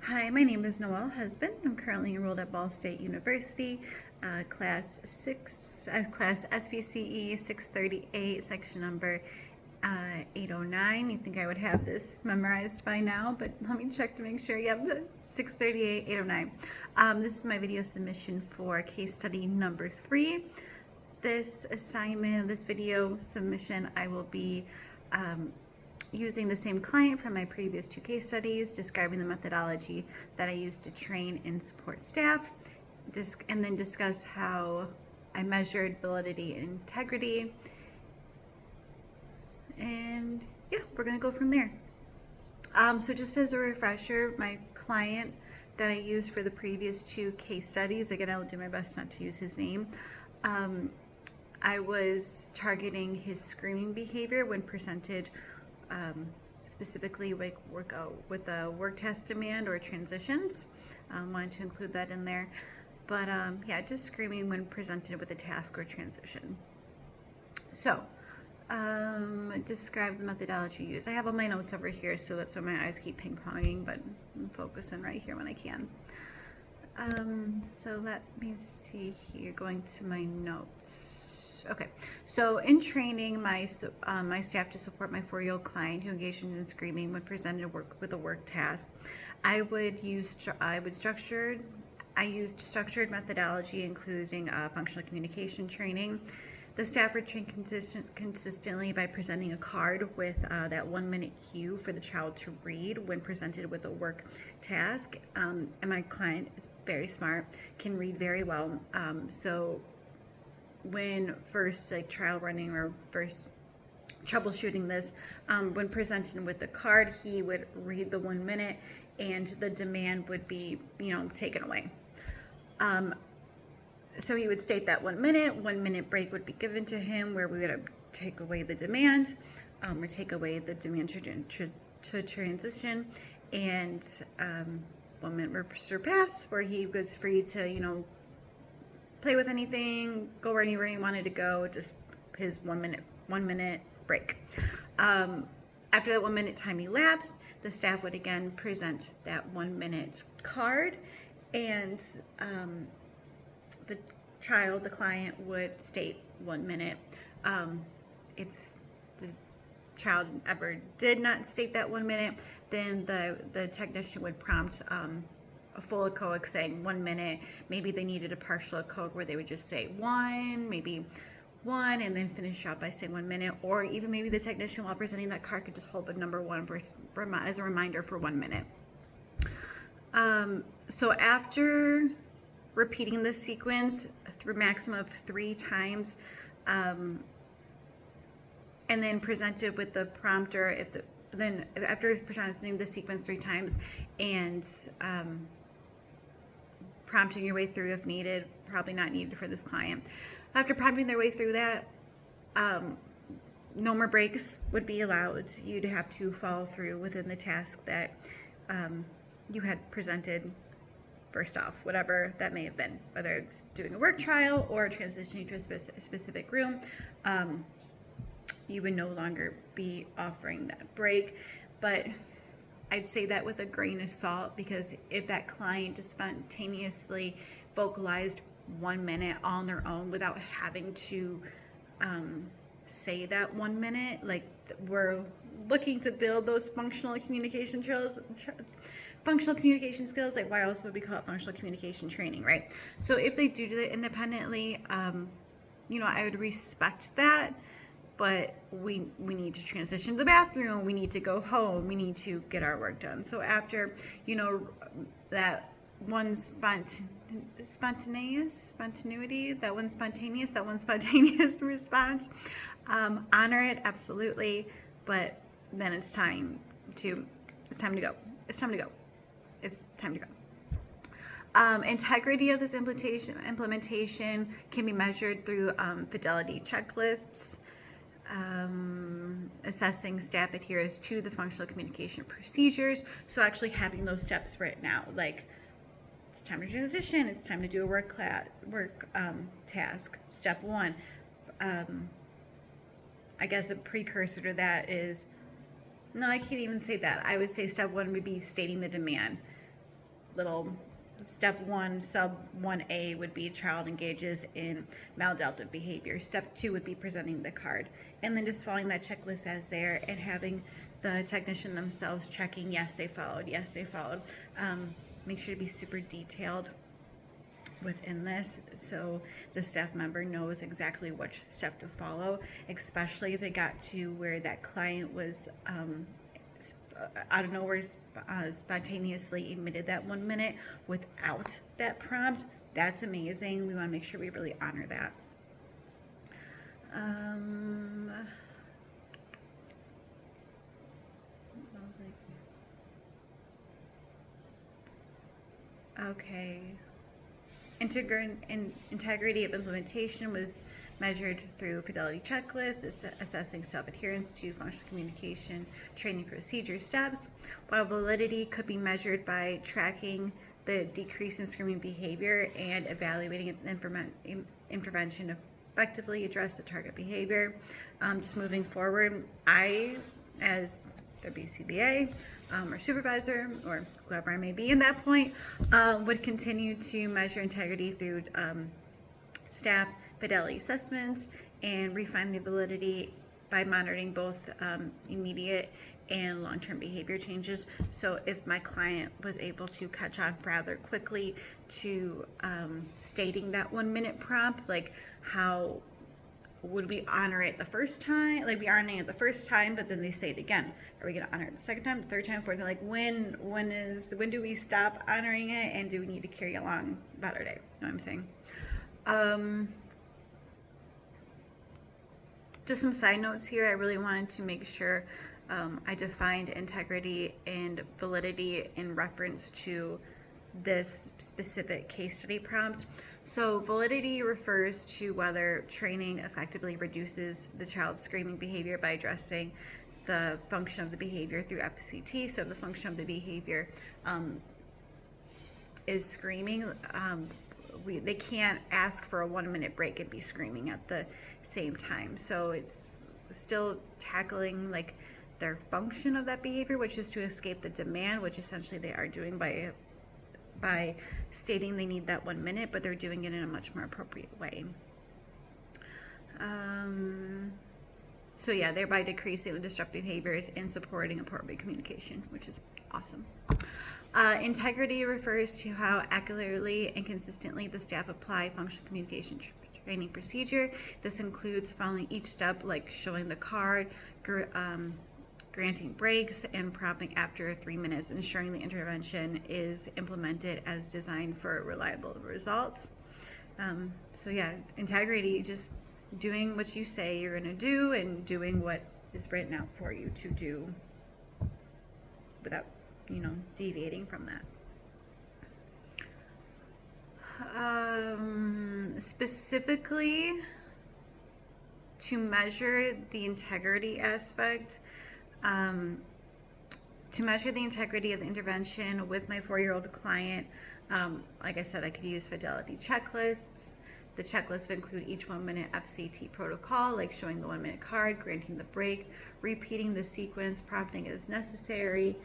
Hi, my name is Noelle Husband. I'm currently enrolled at Ball State University, class SPCE 638, section number 809. You think I would have this memorized by now, but let me check to make sure. Yep, 638, 809. This is my video submission for case study number 3. This video submission, I will be using the same client from my previous 2 case studies, describing the methodology that I used to train and support staff, and then discuss how I measured validity and integrity. And yeah, we're gonna go from there. So just as a refresher, my client that I used for the previous 2 case studies, again, I will do my best not to use his name. I was targeting his screaming behavior when presented specifically with a work task demand or transitions. Wanted to include that in there. But yeah, just screaming when presented with a task or transition. So, describe the methodology used. I have all my notes over here, so that's why my eyes keep ping-ponging, but I'm focusing right here when I can. So let me see here, going to my notes. Okay, so in training my staff to support my 4-year-old client who engaged in screaming when presented with a work task, I used structured methodology, including functional communication training. The staff were trained consistently by presenting a card with that 1-minute cue for the child to read when presented with a work task. And my client is very smart, can read very well. So when first trial running or first troubleshooting this, when presented with the card, he would read the 1 minute and the demand would be, taken away. So he would state that 1 minute, 1 minute break would be given to him where we would take away the demand, or take away the demand to transition, and 1 minute would surpass where he was free to, play with anything, go anywhere he wanted to go, just his 1 minute break. After that 1 minute time elapsed, the staff would again present that 1 minute card, and the client would state 1 minute. If the child ever did not state that 1 minute, then the technician would prompt a full echoic saying 1 minute. Maybe they needed a partial echoic where they would just say 1, maybe 1, and then finish out by saying 1 minute. Or even maybe the technician, while presenting that card, could just hold the number 1 as a reminder for 1 minute. So after repeating this sequence through maximum of 3 times, and then presented with the prompter, then after presenting the sequence 3 times and prompting your way through if needed, probably not needed for this client. After prompting their way through that, no more breaks would be allowed. You'd have to follow through within the task that you had presented first off, whatever that may have been, whether it's doing a work trial or transitioning to a specific room. You would no longer be offering that break. But I'd say that with a grain of salt, because if that client just spontaneously vocalized 1 minute on their own without having to say that 1 minute, like, we're looking to build those functional communication skills, like why else would we call it functional communication training, right? So if they do that independently, I would respect that. But we need to transition to the bathroom, we need to go home, we need to get our work done. So after, that one spontaneous response, honor it, absolutely, but then it's time to go. Integrity of this implementation can be measured through fidelity checklists, assessing staff adherence to the functional communication procedures. So actually having those steps written out, like it's time to transition, it's time to do a work task. Step 1. I guess a precursor to that is, no, I can't even say that. I would say step 1 would be stating the demand. little step 1, sub 1A would be child engages in maladaptive behavior. Step 2 would be presenting the card. And then just following that checklist as there and having the technician themselves checking, yes, they followed, yes, they followed. Make sure to be super detailed within this so the staff member knows exactly which step to follow, especially if it got to where that client was out of nowhere spontaneously emitted that 1 minute without that prompt. That's amazing. We want to make sure we really honor that. Okay. Integrity of implementation was measured through fidelity checklists, assessing step adherence to functional communication training procedure steps, while validity could be measured by tracking the decrease in screaming behavior and evaluating if an intervention effectively addressed the target behavior. Just moving forward, I, as WCBA or supervisor or whoever I may be in that point, would continue to measure integrity through staff fidelity assessments and refine the validity by monitoring both immediate and long-term behavior changes. So if my client was able to catch on rather quickly to stating that 1 minute prompt, like how would we honor it the first time? Like we honoring it the first time, but then they say it again. Are we going to honor it the second time, the third time, fourth time? Like when do we stop honoring it, and do we need to carry along about our day? You know what I'm saying? Just some side notes here. I really wanted to make sure I defined integrity and validity in reference to this specific case study prompt. So validity refers to whether training effectively reduces the child's screaming behavior by addressing the function of the behavior through FCT. So if the function of the behavior is screaming, they can't ask for a 1 minute break and be screaming at the same time. So it's still tackling like their function of that behavior, which is to escape the demand, which essentially they are doing by stating they need that 1 minute, but they're doing it in a much more appropriate way. So yeah, thereby decreasing the disruptive behaviors and supporting appropriate communication, which is awesome. Integrity refers to how accurately and consistently the staff apply functional communication training procedure. This includes following each step, like showing the card, granting breaks, and prompting after 3 minutes, ensuring the intervention is implemented as designed for reliable results. So yeah, integrity, just doing what you say you're going to do and doing what is written out for you to do without, deviating from that. Specifically, to measure the integrity aspect, to measure the integrity of the intervention with my 4-year-old client, like I said, I could use fidelity checklists. The checklist would include each 1 minute FCT protocol, like showing the 1 minute card, granting the break, repeating the sequence, prompting as necessary.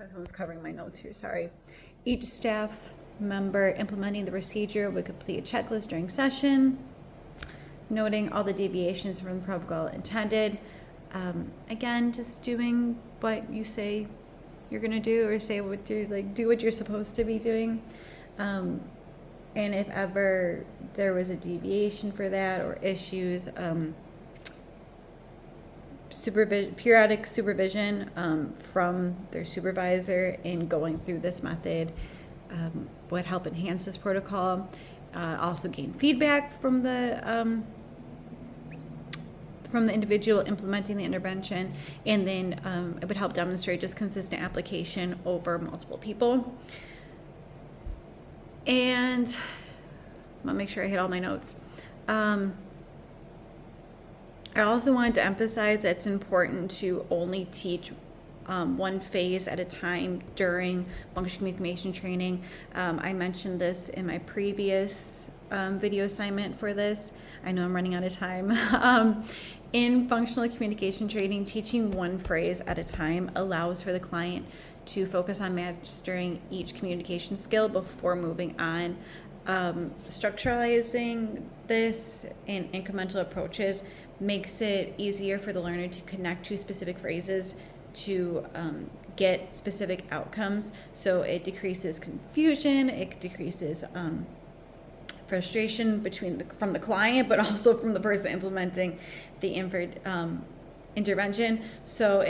Everyone's covering my notes here, sorry. Each staff member implementing the procedure would complete a checklist during session, noting all the deviations from the protocol intended. Again, just doing what you say you're gonna do, or say what you're do what you're supposed to be doing. And if ever there was a deviation for that or issues, periodic supervision from their supervisor in going through this method would help enhance this protocol. Also gain feedback from the individual implementing the intervention, and then it would help demonstrate just consistent application over multiple people. And I'll make sure I hit all my notes. I also wanted to emphasize that it's important to only teach one phase at a time during functional communication training. I mentioned this in my previous video assignment for this. I know I'm running out of time. In functional communication training, teaching one phrase at a time allows for the client to focus on mastering each communication skill before moving on. Structuralizing this in incremental approaches makes it easier for the learner to connect to specific phrases to get specific outcomes. So it decreases confusion, it decreases frustration from the client, but also from the person implementing the intervention. So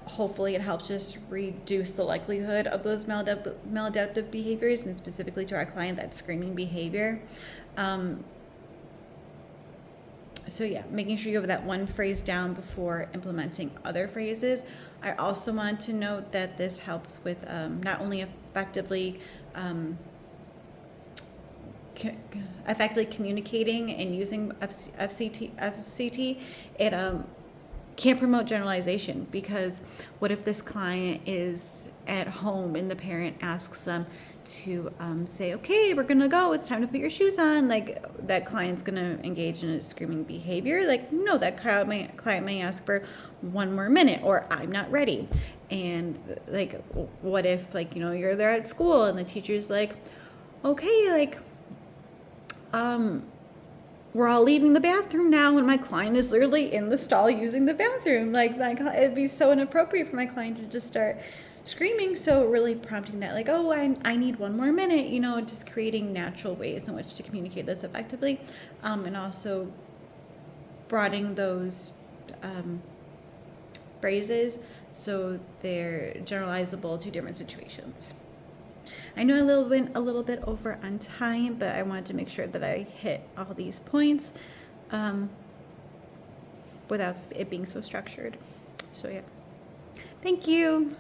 hopefully it helps just reduce the likelihood of those maladaptive behaviors, and specifically to our client, that screaming behavior. So yeah, making sure you have that one phrase down before implementing other phrases. I also want to note that this helps with not only effectively communicating and using FCT, it can't promote generalization, because what if this client is at home and the parent asks them to say, okay, we're gonna go, it's time to put your shoes on. Like, that client's gonna engage in a screaming behavior. Like, no, that client may ask for one more minute, or I'm not ready. And like, what if, like, you're there at school and the teacher's like, okay, like, we're all leaving the bathroom now, and my client is literally in the stall using the bathroom. Like, it'd be so inappropriate for my client to just start screaming. So really prompting that, like, oh, I need one more minute, just creating natural ways in which to communicate this effectively, and also broadening those phrases so they're generalizable to different situations. I know I went a little bit over on time, but I wanted to make sure that I hit all these points without it being so structured. So yeah, thank you.